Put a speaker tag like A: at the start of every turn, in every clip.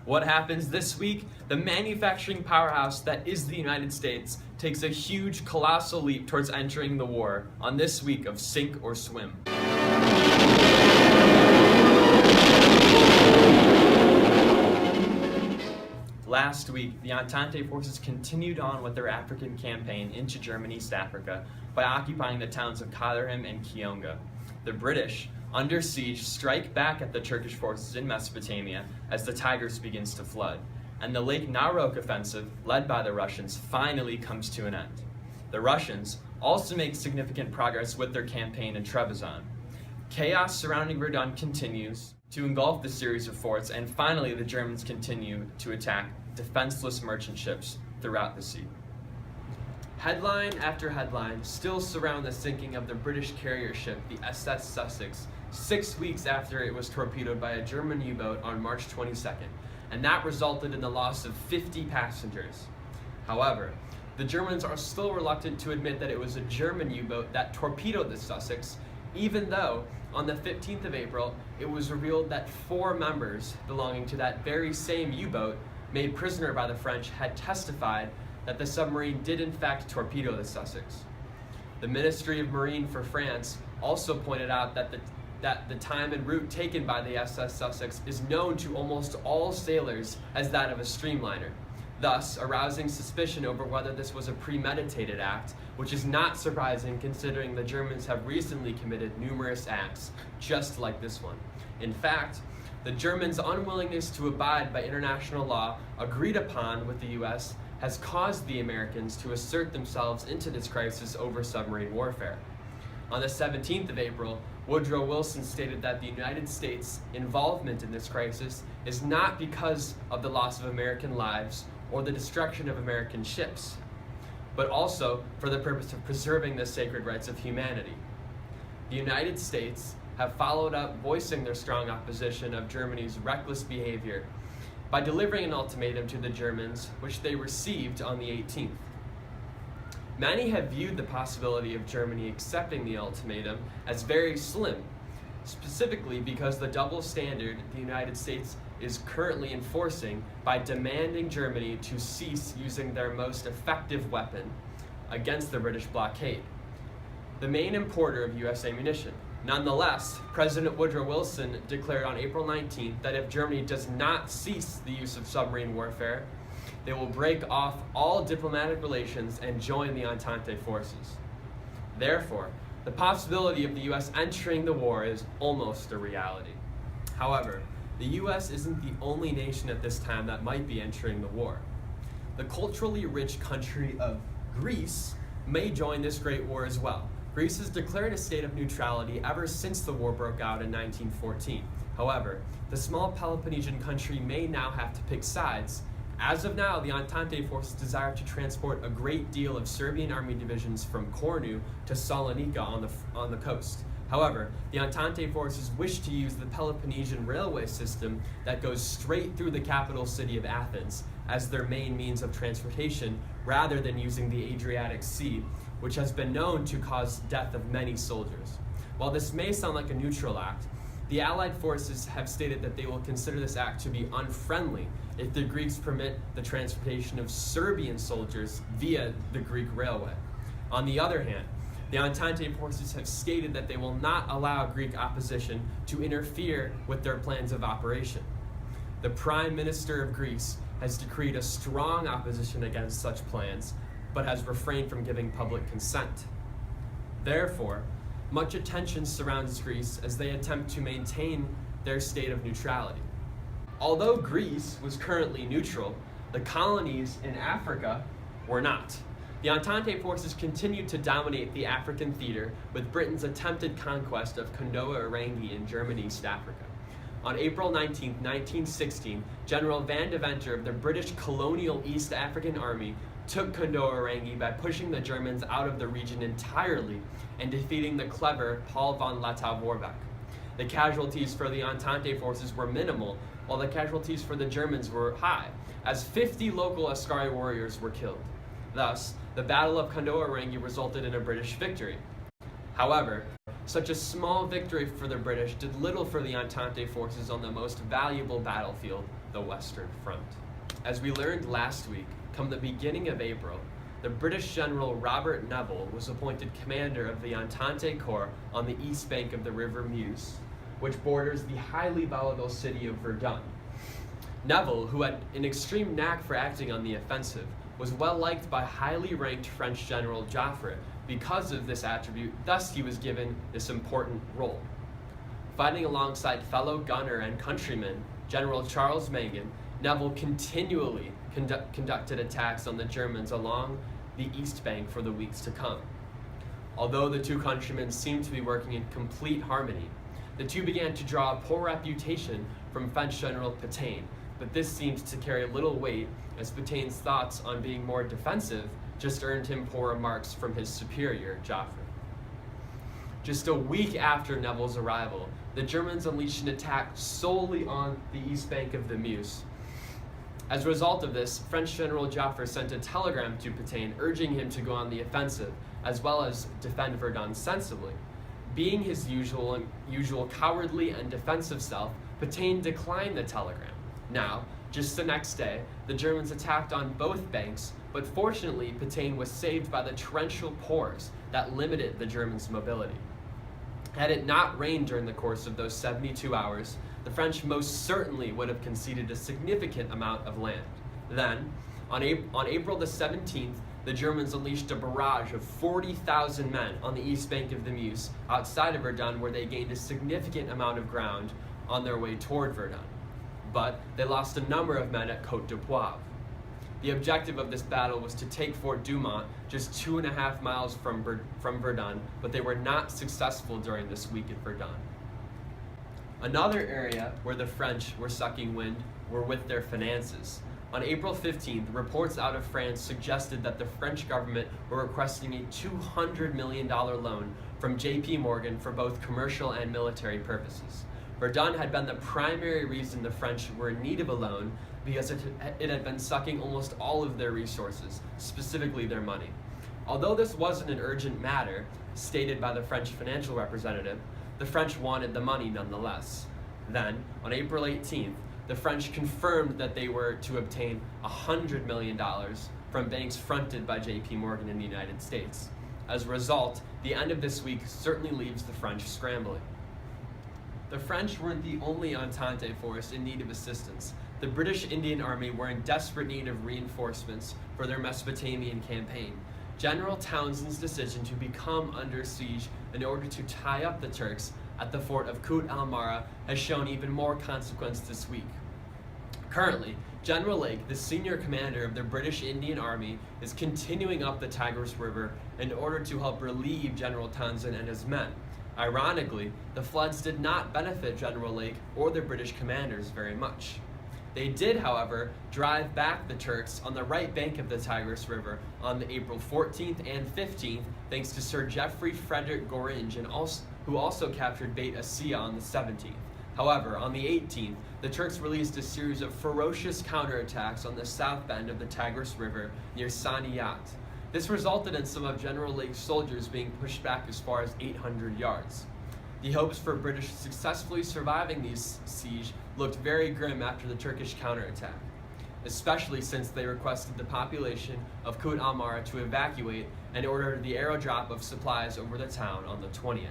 A: What happens this week? The manufacturing powerhouse that is the United States takes a huge, colossal leap towards entering the war on this week of Sink or Swim. Last week, the Entente forces continued on with their African campaign into German East Africa by occupying the towns of Kaderhim and Kionga. The British, under siege, strike back at the Turkish forces in Mesopotamia as the Tigris begins to flood, and the Lake Narok offensive, led by the Russians, finally comes to an end. The Russians also make significant progress with their campaign in Trebizond. Chaos surrounding Verdun continues to engulf the series of forts, and finally the Germans continue to attack defenseless merchant ships throughout the sea. Headline after headline still surround the sinking of the British carrier ship, the SS Sussex, 6 weeks after it was torpedoed by a German U-boat on March 22nd, and that resulted in the loss of 50 passengers. However, the Germans are still reluctant to admit that it was a German U-boat that torpedoed the Sussex, even though on the 15th of April, it was revealed that 4 members belonging to that very same U-boat, made prisoner by the French, had testified that the submarine did in fact torpedo the Sussex. The Ministry of Marine for France also pointed out that the time and route taken by the SS Sussex is known to almost all sailors as that of a streamliner, thus arousing suspicion over whether this was a premeditated act, which is not surprising considering the Germans have recently committed numerous acts just like this one. In fact, the Germans' unwillingness to abide by international law agreed upon with the US has caused the Americans to assert themselves into this crisis over submarine warfare. On the 17th of April, Woodrow Wilson stated that the United States' involvement in this crisis is not because of the loss of American lives or the destruction of American ships, but also for the purpose of preserving the sacred rights of humanity. The United States have followed up voicing their strong opposition of Germany's reckless behavior by delivering an ultimatum to the Germans, which they received on the 18th. Many have viewed the possibility of Germany accepting the ultimatum as very slim, specifically because the double standard the United States is currently enforcing by demanding Germany to cease using their most effective weapon against the British blockade, the main importer of US ammunition. Nonetheless, President Woodrow Wilson declared on April 19th that if Germany does not cease the use of submarine warfare, they will break off all diplomatic relations and join the Entente forces. Therefore, the possibility of the US entering the war is almost a reality. However, the US isn't the only nation at this time that might be entering the war. The culturally rich country of Greece may join this great war as well. Greece has declared a state of neutrality ever since the war broke out in 1914. However, the small Peloponnesian country may now have to pick sides. As of now, the Entente forces desire to transport a great deal of Serbian army divisions from Cornu to Salonika on the coast. However, the Entente forces wish to use the Peloponnesian railway system that goes straight through the capital city of Athens as their main means of transportation, rather than using the Adriatic Sea, which has been known to cause death of many soldiers. While this may sound like a neutral act, the Allied forces have stated that they will consider this act to be unfriendly if the Greeks permit the transportation of Serbian soldiers via the Greek railway. On the other hand, the Entente forces have stated that they will not allow Greek opposition to interfere with their plans of operation. The Prime Minister of Greece has decreed a strong opposition against such plans, but has refrained from giving public consent. Therefore, much attention surrounds Greece as they attempt to maintain their state of neutrality. Although Greece was currently neutral, the colonies in Africa were not. The Entente forces continued to dominate the African theater with Britain's attempted conquest of Kondoa-Irangi in German East Africa. On April 19, 1916, General Van Deventer of the British Colonial East African Army took Kondoa-Irangi by pushing the Germans out of the region entirely and defeating the clever Paul von Lettow-Vorbeck. The casualties for the Entente forces were minimal, while the casualties for the Germans were high, as 50 local Askari warriors were killed. Thus, the Battle of Kondoa-Irangi resulted in a British victory. However, such a small victory for the British did little for the Entente forces on the most valuable battlefield, the Western Front. As we learned last week, come the beginning of April, the British General Robert Neville was appointed commander of the Entente Corps on the east bank of the River Meuse, which borders the highly volatile city of Verdun. Neville, who had an extreme knack for acting on the offensive, was well liked by highly ranked French General Joffre because of this attribute, thus he was given this important role. Fighting alongside fellow gunner and countryman General Charles Mangan, Neville continually conducted attacks on the Germans along the east bank for the weeks to come. Although the two countrymen seemed to be working in complete harmony, the two began to draw a poor reputation from French General Pétain, but this seemed to carry little weight as Pétain's thoughts on being more defensive just earned him poor remarks from his superior, Joffre. Just a week after Neville's arrival, the Germans unleashed an attack solely on the east bank of the Meuse. As a result of this, French General Joffre sent a telegram to Pétain urging him to go on the offensive, as well as defend Verdun sensibly. Being his usual cowardly and defensive self, Pétain declined the telegram. Now, just the next day, the Germans attacked on both banks, but fortunately Pétain was saved by the torrential pores that limited the Germans' mobility. Had it not rained during the course of those 72 hours, the French most certainly would have conceded a significant amount of land. Then, on April the 17th, the Germans unleashed a barrage of 40,000 men on the east bank of the Meuse, outside of Verdun, where they gained a significant amount of ground on their way toward Verdun. But they lost a number of men at Côte de Poivre. The objective of this battle was to take Fort Douaumont, just 2.5 miles from Verdun, but they were not successful during this week at Verdun. Another area where the French were sucking wind were with their finances. On April 15th, reports out of France suggested that the French government were requesting a $200 million loan from JP Morgan for both commercial and military purposes. Verdun had been the primary reason the French were in need of a loan because it had been sucking almost all of their resources, specifically their money. Although this wasn't an urgent matter, stated by the French financial representative, the French wanted the money nonetheless. Then, on April 18th, the French confirmed that they were to obtain $100 million from banks fronted by JP Morgan in the United States. As a result, the end of this week certainly leaves the French scrambling. The French weren't the only Entente force in need of assistance. The British Indian Army were in desperate need of reinforcements for their Mesopotamian campaign. General Townshend's decision to become under siege in order to tie up the Turks at the fort of Kut al-Mara has shown even more consequence this week. Currently, General Lake, the senior commander of the British Indian Army, is continuing up the Tigris River in order to help relieve General Townshend and his men. Ironically, the floods did not benefit General Lake or the British commanders very much. They did, however, drive back the Turks on the right bank of the Tigris River on the April 14th and 15th, thanks to Sir Geoffrey Frederick Goringe, who also captured Beit Asiya on the 17th. However, on the 18th, the Turks released a series of ferocious counterattacks on the south bend of the Tigris River near Saniyat. This resulted in some of General Lake's soldiers being pushed back as far as 800 yards. The hopes for British successfully surviving this siege looked very grim after the Turkish counterattack, especially since they requested the population of Kut al-Mara to evacuate and ordered the aerodrop of supplies over the town on the 20th.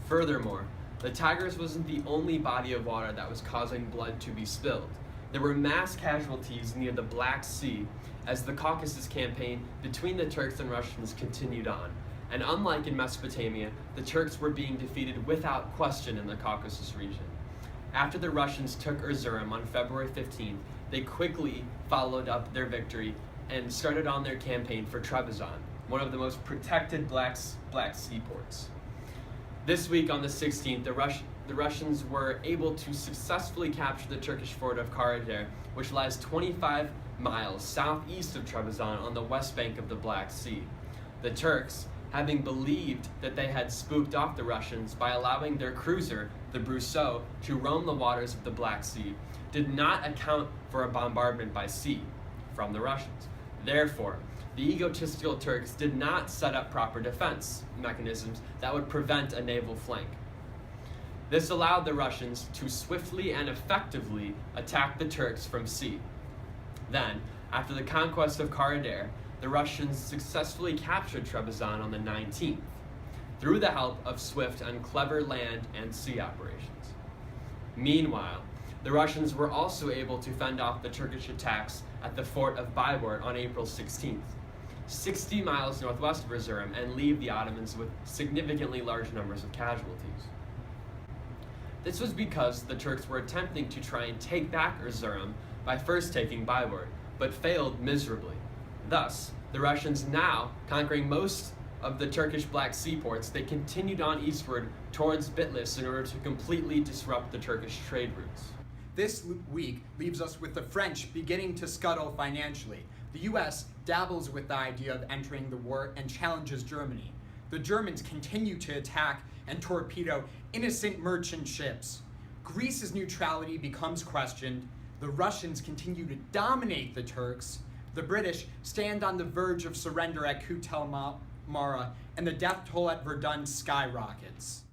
A: Furthermore, the Tigris wasn't the only body of water that was causing blood to be spilled. There were mass casualties near the Black Sea as the Caucasus campaign between the Turks and Russians continued on. And unlike in Mesopotamia, the Turks were being defeated without question in the Caucasus region. After the Russians took Erzurum on February 15th, they quickly followed up their victory and started on their campaign for Trebizond, one of the most protected Black Sea ports. This week on the 16th, the Russians were able to successfully capture the Turkish fort of Karader, which lies 25 miles southeast of Trebizond on the west bank of the Black Sea. The Turks, having believed that they had spooked off the Russians by allowing their cruiser, the Brousseau, to roam the waters of the Black Sea, did not account for a bombardment by sea from the Russians. Therefore, the egotistical Turks did not set up proper defense mechanisms that would prevent a naval flank. This allowed the Russians to swiftly and effectively attack the Turks from sea. Then, after the conquest of Karadir, the Russians successfully captured Trebizond on the 19th, through the help of swift and clever land and sea operations. Meanwhile, the Russians were also able to fend off the Turkish attacks at the fort of Bayburt on April 16th, 60 miles northwest of Erzurum, and leave the Ottomans with significantly large numbers of casualties. This was because the Turks were attempting to try and take back Erzurum by first taking Bayburt, but failed miserably. Thus, the Russians now, conquering most of the Turkish Black Sea ports, they continued on eastward towards Bitlis in order to completely disrupt the Turkish trade routes.
B: This week leaves us with the French beginning to scuttle financially. The US dabbles with the idea of entering the war and challenges Germany. The Germans continue to attack and torpedo innocent merchant ships. Greece's neutrality becomes questioned. The Russians continue to dominate the Turks. The British stand on the verge of surrender at Kut el Mara, and the death toll at Verdun skyrockets.